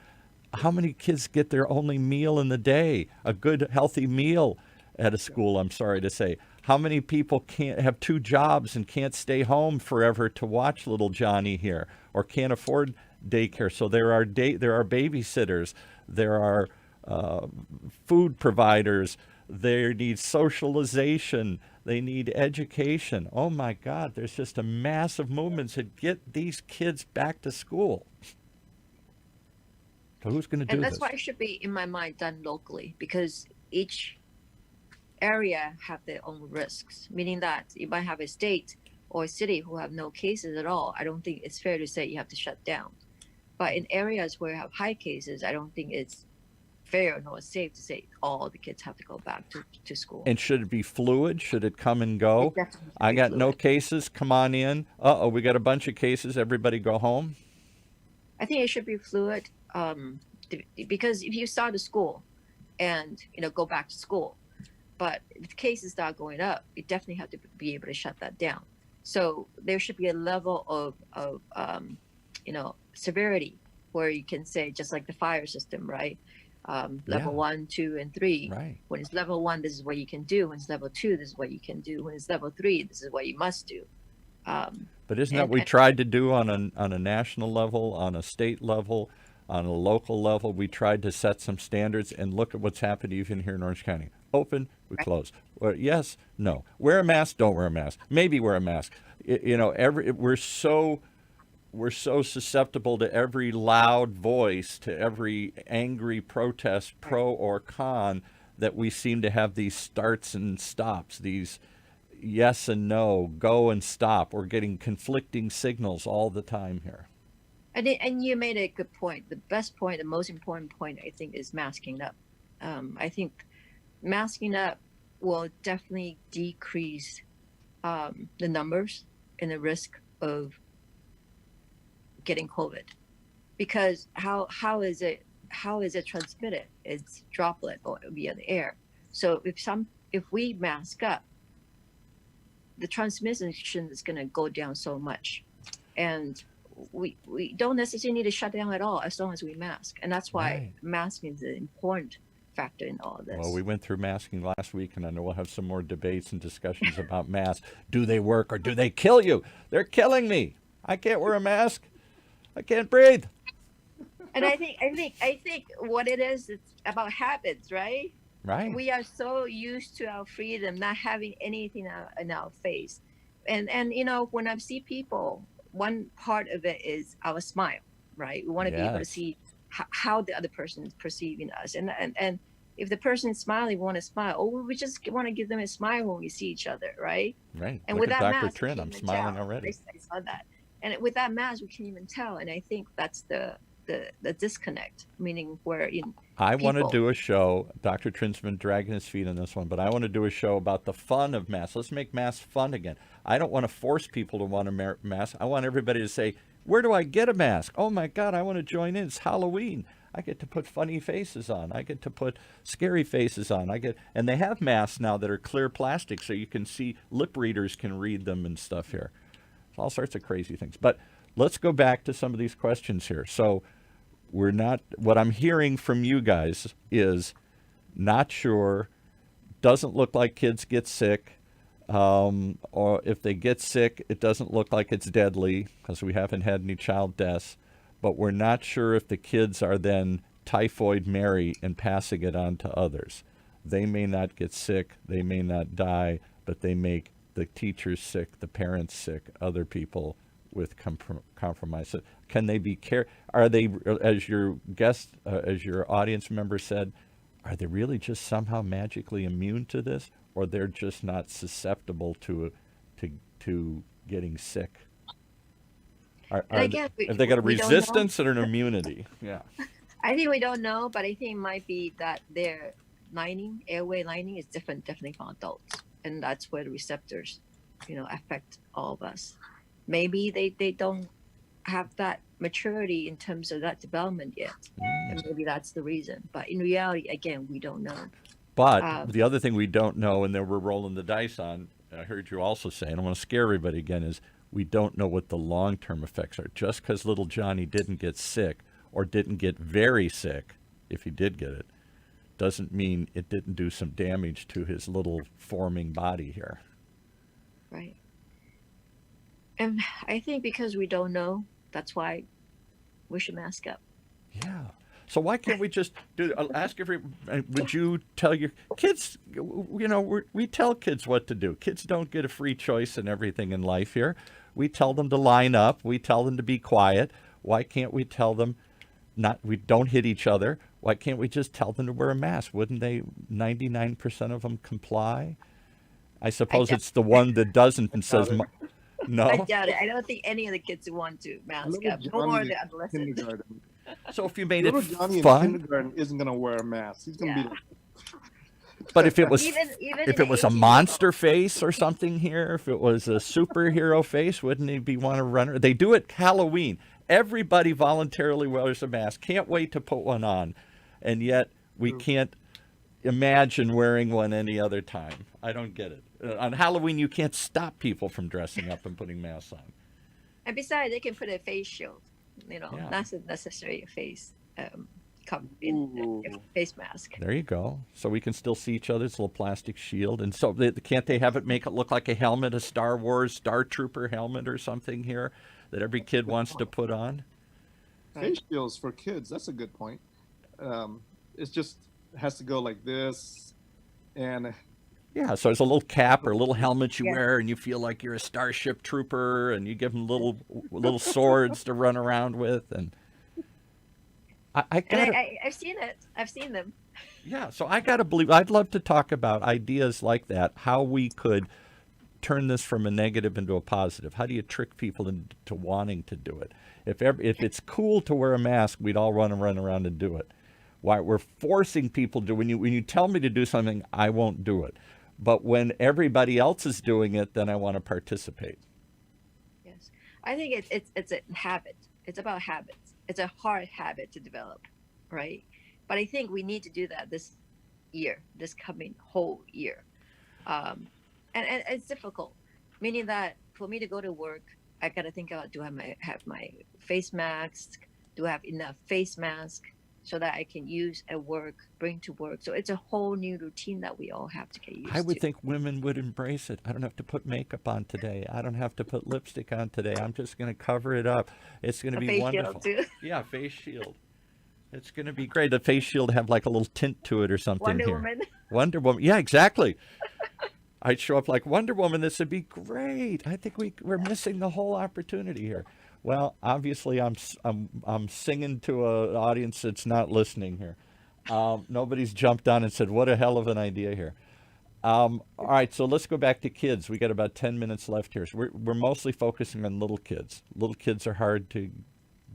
How many kids get their only meal in the day, a good, healthy meal at a school, I'm sorry to say? How many people can't have two jobs and can't stay home forever to watch little Johnny here, or can't afford daycare? So there are babysitters, there are food providers, they need socialization, they need education. Oh my God, there's just a massive movement to get these kids back to school. So who's going to do this? And that's why it should be, in my mind, done locally, because each area have their own risks, meaning that you might have a state or a city who have no cases at all. I don't think it's fair to say you have to shut down. But in areas where you have high cases, I don't think it's fair nor safe to say all the kids have to go back to school. And should it be fluid? Should it come and go? I got no cases, come on in. We got a bunch of cases, everybody go home? I think it should be fluid, because if you start a school and go back to school, But if the cases start going up, you definitely have to be able to shut that down. So there should be a level of severity where you can say, just like the fire system, right? Level 1, 2, and 3. Right. When it's level 1, this is what you can do. When it's level 2, this is what you can do. When it's level 3, this is what you must do. But isn't that what we tried to do on a national level, on a state level, on a local level? We tried to set some standards, and look at what's happened even here in Orange County. Open, we close. Well, yes, no. Wear a mask, don't wear a mask. Maybe wear a mask. We're so susceptible to every loud voice, to every angry protest, pro or con, that we seem to have these starts and stops, these yes and no, go and stop. We're getting conflicting signals all the time here. And you made a good point. The best point, the most important point, I think, is masking up. I think masking up will definitely decrease the numbers and the risk of getting COVID, because how is it transmitted? It's droplet or via the air. So if we mask up, the transmission is going to go down so much, and we don't necessarily need to shut down at all as long as we mask. And that's why masking is an important factor in all of this. Well, we went through masking last week, and I know we'll have some more debates and discussions about masks. Do they work or do they kill you? They're killing me. I can't wear a mask. I can't breathe. And I think what it is, it's about habits, right? Right. We are so used to our freedom, not having anything in our face. And when I see people, one part of it is our smile, right? We want to be able to see how the other person is perceiving us. And if the person is smiling, we want to smile. Or we just want to give them a smile when we see each other, right? Right. And Look with at that Dr. mask, Trinh, I'm smiling already. I saw that. And with that mask, we can't even tell. And I think that's the disconnect, meaning where I want to do a show. Dr. Trin's been dragging his feet on this one, but I want to do a show about the fun of masks. Let's make masks fun again. I don't want to force people to want a mask. I want everybody to say, where do I get a mask? Oh my God, I want to join in. It's Halloween. I get to put funny faces on. I get to put scary faces on. And they have masks now that are clear plastic, so you can see, lip readers can read them and stuff here. All sorts of crazy things. But let's go back to some of these questions here. So what I'm hearing from you guys is not sure, doesn't look like kids get sick, or if they get sick, it doesn't look like it's deadly because we haven't had any child deaths, but we're not sure if the kids are then typhoid Mary and passing it on to others. They may not get sick, they may not die, but they make the teachers sick, the parents sick, other people with compromise. So can they be are they, as your guest, as your audience member said, are they really just somehow magically immune to this, or they're just not susceptible to getting sick? Have they got a resistance and an immunity? Yeah. I think we don't know, but I think it might be that their airway lining is different, definitely from adults. And that's where the receptors, affect all of us. Maybe they don't have that maturity in terms of that development yet. And maybe that's the reason. But in reality, again, we don't know. But the other thing we don't know, and that we're rolling the dice on, I heard you also say, and I want to scare everybody again, is we don't know what the long-term effects are. Just because little Johnny didn't get sick or didn't get very sick, if he did get it, doesn't mean it didn't do some damage to his little forming body here. Right. And I think because we don't know, that's why we should mask up. Yeah. So why can't we just would you tell your kids, we tell kids what to do. Kids don't get a free choice in everything in life here. We tell them to line up. We tell them to be quiet. Why can't we tell them we don't hit each other? Why can't we just tell them to wear a mask? Wouldn't they, 99% of them comply? I suppose it's the one that doesn't and says, no. I doubt it. I don't think any of the kids want to mask up, nor the adolescents. So if you made little it Johnny fun, in kindergarten isn't going to wear a mask. He's going to be like, but if it was if it was a monster face or something here, if it was a superhero face, wouldn't he be want to run? They do it Halloween. Everybody voluntarily wears a mask. Can't wait to put one on, and yet we can't imagine wearing one any other time. I don't get it. On Halloween, you can't stop people from dressing up and putting masks on. And besides, they can put a face shield. Yeah. Not necessarily a face Ooh. face mask. There you go. So we can still see each other's little plastic shield. And so can't they have it make it look like a helmet, a Star Wars Star Trooper helmet or something here that every kid wants to put on? Face shields for kids. That's a good point. It's just has to go like this, and Yeah, so it's a little cap or a little helmet you Yeah. wear, and you feel like you're a Starship Trooper, and you give them little swords to run around with, and I And gotta, I've seen it. I've seen them. yeah. So I gotta believe. I'd love to talk about ideas like that, how we could turn this from a negative into a positive. How do you trick people into wanting to do it? If it's cool to wear a mask, we'd all run around and do it. Why we're forcing people to when you tell me to do something, I won't do it. But when everybody else is doing it, then I want to participate. Yes, I think it's a habit. It's about habits. It's a hard habit to develop, right? But I think we need to do that this year, this coming whole year. And it's difficult, meaning that for me to go to work, I gotta think about, do I have my face mask? Do I have enough face mask so that I can use at work, bring to work? So it's a whole new routine that we all have to get used I would to. think women would embrace it. I don't have to put makeup on today. I don't have to put lipstick on today. I'm just going to cover it up. It's going to A be face wonderful. shield too. Yeah, face shield. It's going to be great. The face shield have like a little tint to it or something Wonder here. Woman. Wonder Woman. Yeah, exactly. I'd show up like Wonder Woman. This would be great. I think we're missing the whole opportunity here. Well, obviously, I'm singing to an audience that's not listening here. Nobody's jumped on and said, "What a hell of an idea here." All right, so let's go back to kids. We got about 10 minutes left here. So we're mostly focusing on little kids. Little kids are hard to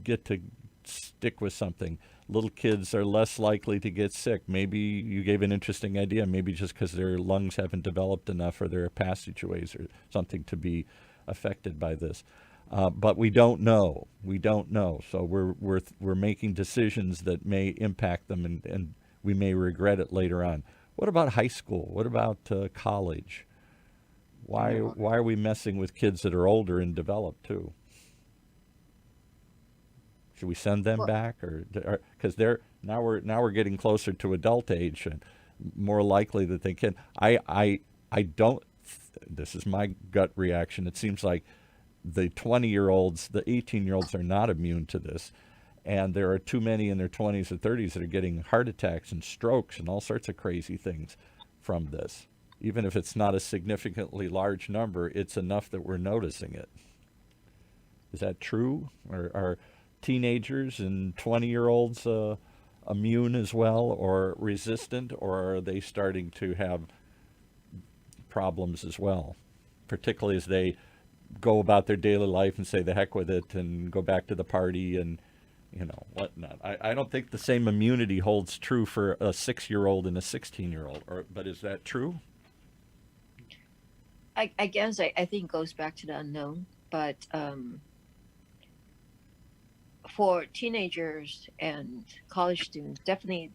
get to stick with something. Little kids are less likely to get sick. Maybe you gave an interesting idea. Maybe just because their lungs haven't developed enough or their passageways or something to be affected by this. But we don't know. We don't know. So we're making decisions that may impact them, and we may regret it later on. What about high school? What about college? Why are we messing with kids that are older and developed too? Should we send them Well, back, or because we're getting closer to adult age and more likely that they can? I don't. This is my gut reaction. It seems like the 20-year-olds, the 18-year-olds are not immune to this. And there are too many in their 20s or 30s that are getting heart attacks and strokes and all sorts of crazy things from this. Even if it's not a significantly large number, it's enough that we're noticing it. Is that true? Or are teenagers and 20-year-olds immune as well, or resistant, or are they starting to have problems as well, particularly as they go about their daily life and say the heck with it and go back to the party and whatnot? I don't think the same immunity holds true for a 6-year-old and a 16-year-old, but is that true? I guess I think it goes back to the unknown, but for teenagers and college students, definitely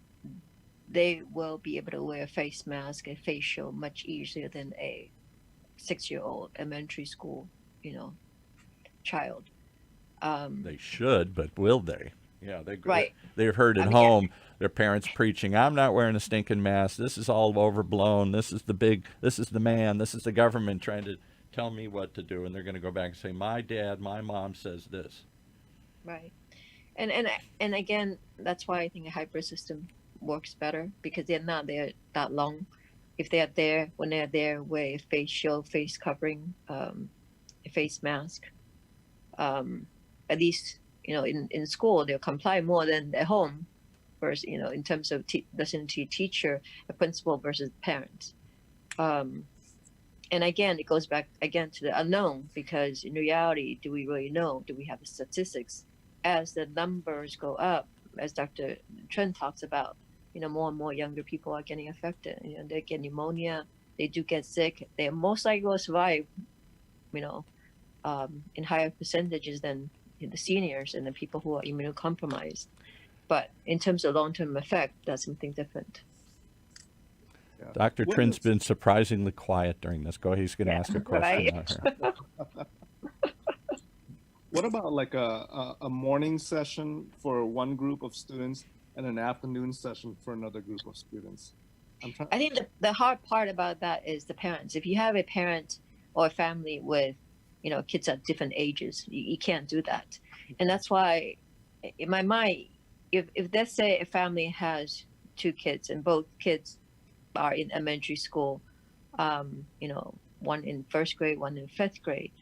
they will be able to wear a face mask and face shield much easier than a 6-year-old elementary school, child. They should, but will they? Yeah, Right. they've heard at I mean, home their parents preaching, "I'm not wearing a stinking mask. This is all overblown. This is the man. This is the government trying to tell me what to do." And they're going to go back and say, "My dad, my mom says this." Right. And again, that's why I think a hybrid system works better, because they're not there that long. If they are there, when they're there, wear a face shield, face covering, a face mask. At least, in school, they'll comply more than at home, versus, in terms of listening to teacher, a principal versus parents. And again, it goes back again to the unknown, because in reality, do we really know? Do we have the statistics? As the numbers go up, as Dr. Trinh talks about, more and more younger people are getting affected. They get pneumonia, they do get sick. They are most likely to survive, in higher percentages than the seniors and the people who are immunocompromised. But in terms of long-term effect, that's something different. Yeah. Dr. What Trin's is- been surprisingly quiet during this. Go, he's going to ask a question right. out here. What about like a morning session for one group of students and an afternoon session for another group of students? I'm trying. I think the hard part about that is the parents. If you have a parent or a family with, kids at different ages, you can't do that. And that's why, in my mind, if let's say a family has two kids and both kids are in elementary school, one in first grade, one in fifth grade,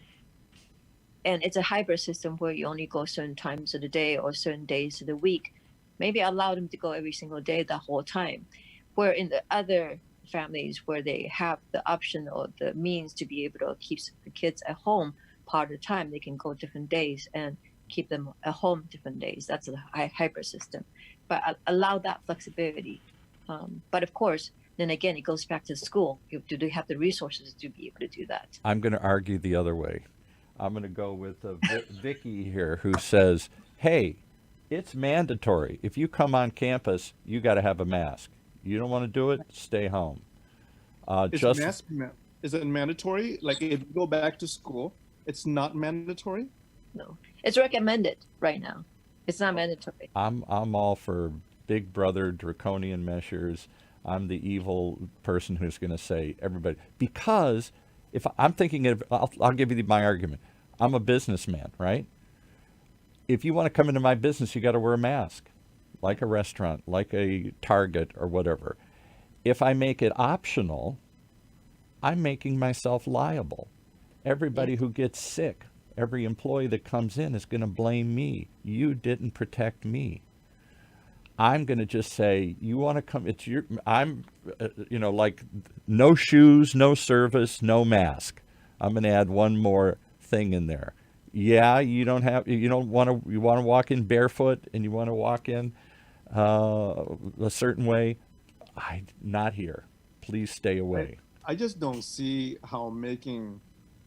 and it's a hybrid system where you only go certain times of the day or certain days of the week, maybe allow them to go every single day the whole time. Where in the other families where they have the option or the means to be able to keep the kids at home part of the time, they can go different days and keep them at home different days. That's a hybrid system, but allow that flexibility. But of course, then again, it goes back to school. Do they have the resources to be able to do that? I'm going to argue the other way. I'm going to go with Vicky here, who says, hey, it's mandatory. If you come on campus, you got to have a mask. You don't want to do it, stay home. Is it mandatory? Like if you go back to school, it's not mandatory? No, it's recommended right now. It's not mandatory. I'm all for big brother draconian measures. I'm the evil person who's going to say everybody, because if I'm thinking of, I'll give you my argument. I'm a businessman, right? If you want to come into my business, you got to wear a mask, like a restaurant, like a Target or whatever. If I make it optional, I'm making myself liable. Everybody who gets sick, every employee that comes in is going to blame me. You didn't protect me. I'm going to just say, you want to come, it's your, I'm, like no shoes, no service, no mask. I'm going to add one more thing in there. Yeah, you want to walk in barefoot and you want to walk in a certain way. Not here. Please stay away. I just don't see how making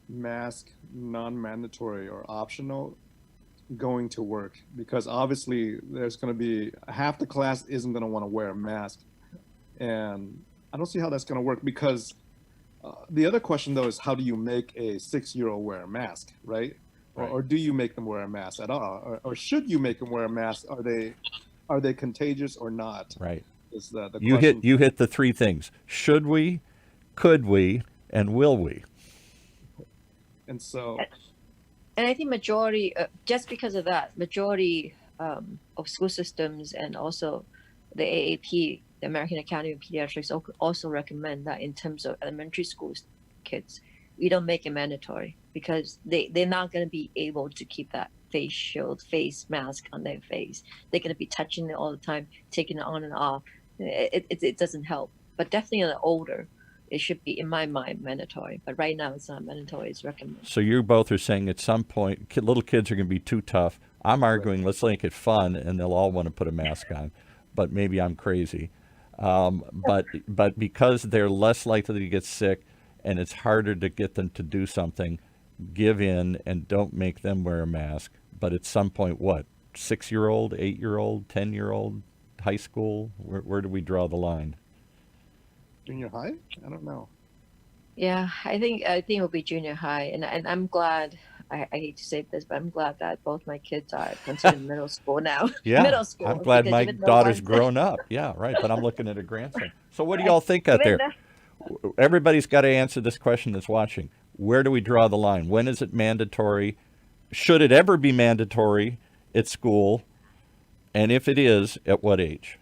mask non-mandatory or optional going to work, because obviously there's going to be half the class isn't going to want to wear a mask, and I don't see how that's going to work, because the other question though is, how do you make a 6-year-old wear a mask, right? Right. Or do you make them wear a mask at all, or should you make them wear a mask? Are they contagious or not? Right. Is the You question. hit the three things: should we, could we, and will we? And so, And I think majority, just because of that, majority of school systems and also the AAP, the American Academy of Pediatrics, also recommend that in terms of elementary school kids, we don't make it mandatory, because they're not going to be able to keep that face shield, face mask on their face. They're going to be touching it all the time, taking it on and off. It doesn't help. But definitely on the older, it should be, in my mind, mandatory. But right now, it's not mandatory. It's recommended. So you both are saying at some point, little kids are going to be too tough. I'm arguing, let's make it fun, and they'll all want to put a mask on. But maybe I'm crazy. But because they're less likely to get sick, and it's harder to get them to do something, give in and don't make them wear a mask. But at some point, what? 6-year-old, 8-year-old, 10-year-old, high school? Where do we draw the line? junior high? I don't know. Yeah, I think it'll be junior high, and I'm glad. I hate to say this, but I'm glad that both my kids are considered middle school now. Yeah, Middle school. I'm glad because my even though daughter's one's- grown up. Yeah, right. But I'm looking at a grandson. So what do y'all think out even there? Everybody's got to answer this question that's watching. Where do we draw the line? When is it mandatory? Should it ever be mandatory at school? And if it is, at what age?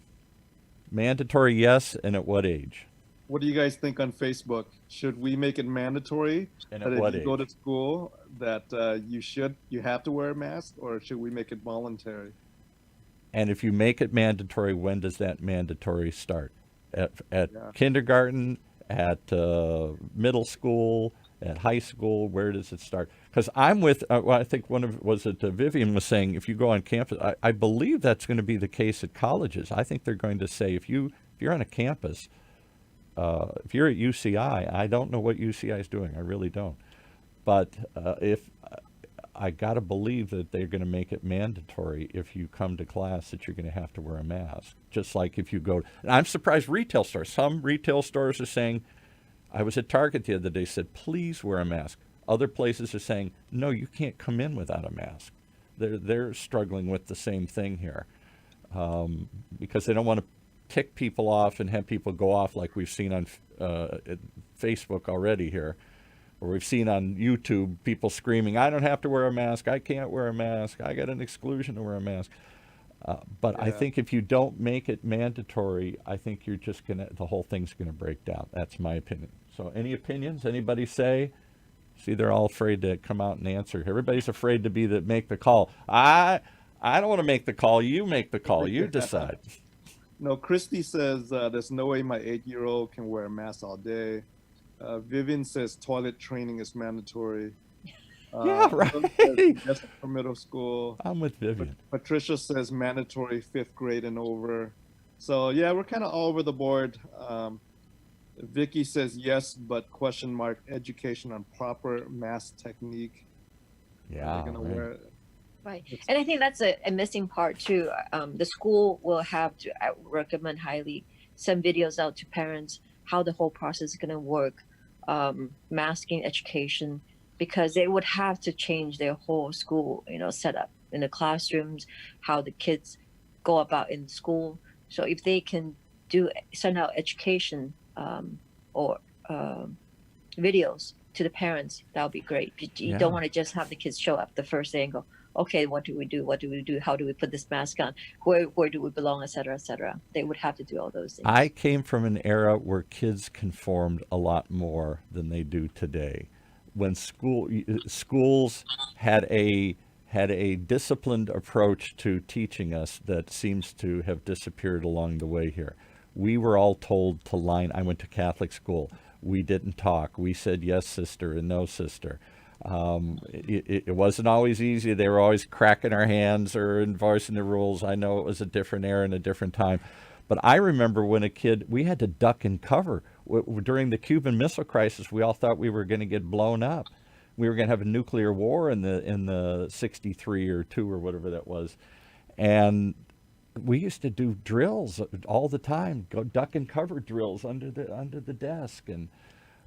Mandatory, yes, and at what age? What do you guys think on Facebook? Should we make it mandatory And that at if what you go age? to school that you have to wear a mask, or should we make it voluntary? And if you make it mandatory, when does that mandatory start? At Yeah. kindergarten, at middle school, at high school? Where does it start? Because I'm with, I think Vivian was saying, if you go on campus, I believe that's going to be the case at colleges. I think they're going to say, if you're on a campus, if you're at UCI, I don't know what UCI is doing. I really don't. But if I got to believe that they're going to make it mandatory if you come to class that you're going to have to wear a mask. Just like if you go, and I'm surprised retail stores, some retail stores are saying, I was at Target the other day, said, please wear a mask. Other places are saying, no, you can't come in without a mask. They're struggling with the same thing here because they don't want to tick people off and have people go off like we've seen on Facebook already here, or we've seen on YouTube people screaming, I don't have to wear a mask, I can't wear a mask, I got an exclusion to wear a mask. But I think if you don't make it mandatory, I think you're just the whole thing's gonna break down. That's my opinion. So any opinions? Anybody say? See, they're all afraid to come out and answer. Everybody's afraid to make the call. I don't want to make the call. You make the call. You decide. No, Christy says there's no way my 8-year-old can wear a mask all day. Vivian says toilet training is mandatory. Yeah, right. Yes, for middle school. I'm with Vivian. Patricia says mandatory 5th grade and over. So yeah, we're kind of all over the board. Vicky says yes, but question mark, education on proper mask technique. Yeah, gonna right. wear Right. And I think that's a missing part too. The school will have to, I recommend highly, send videos out to parents how the whole process is going to work, masking education, because they would have to change their whole school, setup in the classrooms, how the kids go about in school. So if they can send out education or videos to the parents, that would be great. You don't want to just have the kids show up the first day and go, okay, what do we do? What do we do? How do we put this mask on? Where do we belong, et cetera, et cetera. They would have to do all those things. I came from an era where kids conformed a lot more than they do today. When schools had a disciplined approach to teaching us that seems to have disappeared along the way here. We were all told to line. I went to Catholic school. We didn't talk. We said yes, sister, and no, sister. It wasn't always easy. They were always cracking our hands or enforcing the rules. I know it was a different era and a different time. But I remember when a kid, we had to duck and cover. During the Cuban Missile Crisis, we all thought we were going to get blown up. We were going to have a nuclear war in the 63 or 2 or whatever that was. And we used to do drills all the time, go duck and cover drills under the desk, and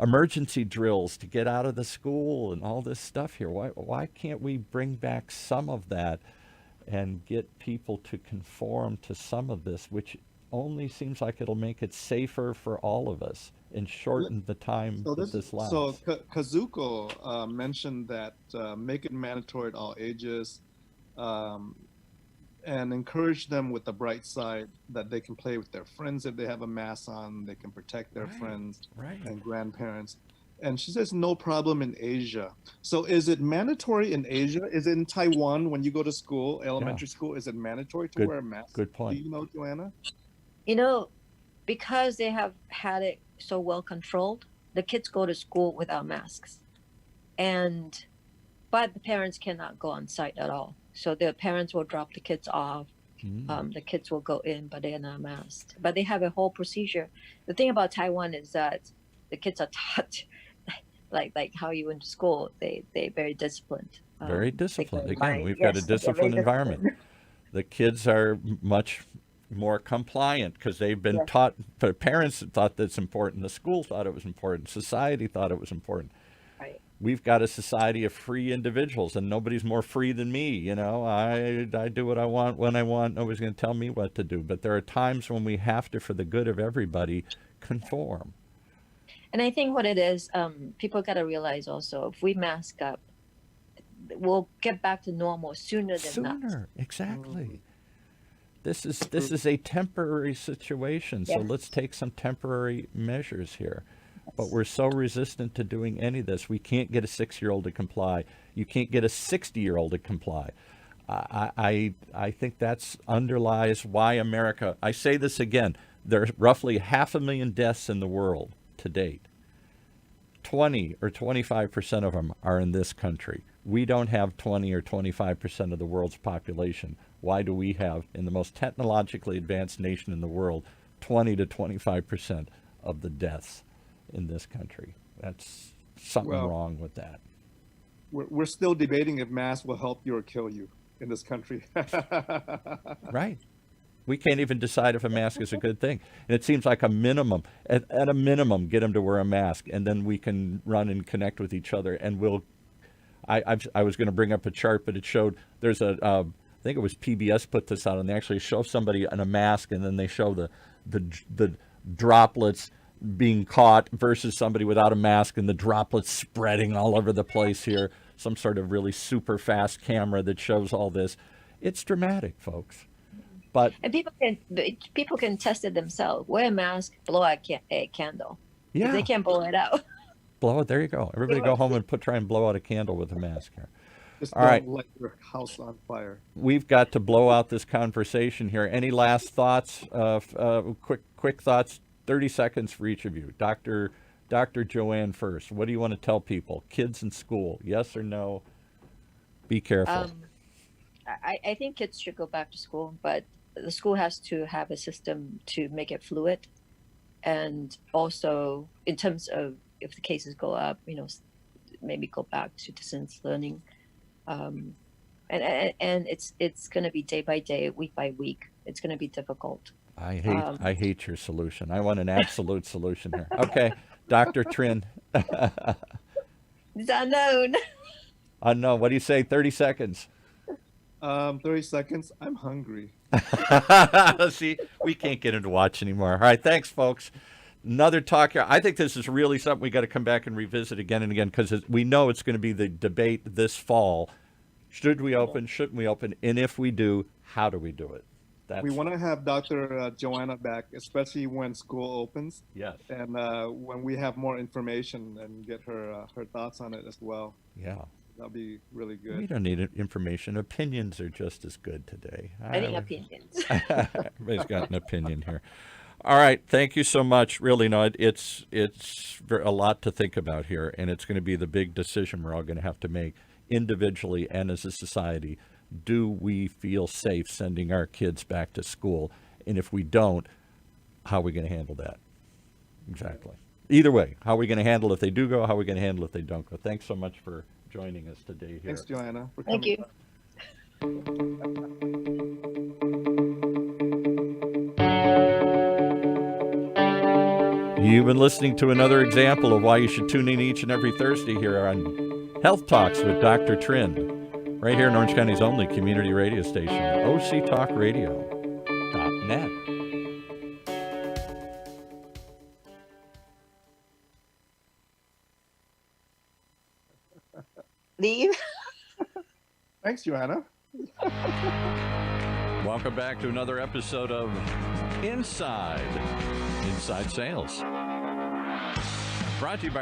emergency drills to get out of the school and all this stuff here. Why can't we bring back some of that and get people to conform to some of this, which only seems like it'll make it safer for all of us and shorten the time that this lasts. So Kazuko mentioned that make it mandatory at all ages, and encourage them with the bright side that they can play with their friends if they have a mask on, they can protect their friends and grandparents. And she says no problem in Asia. So is it mandatory in Asia? Is it in Taiwan when you go to school, elementary school, is it mandatory to wear a mask? Good point. Do you know, Joanna? Because they have had it so well controlled, the kids go to school without masks. But the parents cannot go on site at all. So the parents will drop the kids off. The kids will go in, but they are not masked. But they have a whole procedure. The thing about Taiwan is that the kids are taught, like how you went to school. They're very disciplined. Very disciplined. Again, we've got a disciplined environment. The kids are much more compliant because they've been taught. The parents thought that's important. The school thought it was important. Society thought it was important. Right. We've got a society of free individuals, and nobody's more free than me. I do what I want when I want. Nobody's going to tell me what to do. But there are times when we have to, for the good of everybody, conform. And I think what it is, people got to realize also, if we mask up, we'll get back to normal sooner than not. Exactly. This is a temporary situation, so let's take some temporary measures here. But we're so resistant to doing any of this. We can't get a 6-year-old to comply. You can't get a 60-year-old to comply. I think that's underlies why America, I say this again, there's roughly 500,000 deaths in the world to date. 20 or 25% of them are in this country. We don't have 20 or 25% of the world's population. Why do we have, in the most technologically advanced nation in the world, 20 to 25% of the deaths in this country? That's something wrong with that. we're still debating if masks will help you or kill you in this country. Right. We can't even decide if a mask is a good thing. And it seems like a minimum, at a minimum, get them to wear a mask, and then we can run and connect with each other. And I was going to bring up a chart, but it showed there's I think it was PBS put this out, and they actually show somebody in a mask, and then they show the droplets being caught versus somebody without a mask, and the droplets spreading all over the place here. Some sort of really super fast camera that shows all this. It's dramatic, folks. And people can test it themselves. Wear a mask, blow out a candle. Yeah, if they can't blow it out. Blow it. There you go. Everybody go home and try and blow out a candle with a mask here. Just all don't right. light your house on fire. We've got to blow out this conversation here. Any last thoughts? Quick thoughts. 30 seconds for each of you. Dr. Joanne first. What do you want to tell people? Kids in school, yes or no? Be careful. I think kids should go back to school, but the school has to have a system to make it fluid. And also, in terms of if the cases go up, maybe go back to distance learning. And it's going to be day by day, week by week. It's going to be difficult. I hate your solution. I want an absolute solution here. Okay, Dr. Trinh. It's unknown. Unknown. What do you say? 30 seconds. 30 seconds. I'm hungry. See, we can't get into watch anymore. All right, thanks, folks. Another talk here. I think this is really something we got to come back and revisit again and again, because we know it's going to be the debate this fall. Should we open? Shouldn't we open? And if we do, how do we do it? We want to have Dr. Joanna back, especially when school opens. Yes. And when we have more information and get her thoughts on it as well. Yeah. That'll be really good. We don't need information. Opinions are just as good today. I think opinions. Everybody's got an opinion here. All right. Thank you so much. Really, no, it's a lot to think about here, and it's going to be the big decision we're all going to have to make individually and as a society. Do we feel safe sending our kids back to school? And if we don't, how are we going to handle that? Exactly. Either way, how are we going to handle if they do go? How are we going to handle if they don't go? Thanks so much for joining us today here. Thanks, Joanna. Thank you. You've been listening to another example of why you should tune in each and every Thursday here on Health Talks with Dr. Trinh, right here in Orange County's only community radio station, octalkradio.net. Leave. Thanks, Joanna. Welcome back to another episode of Inside Sales. Brought to you by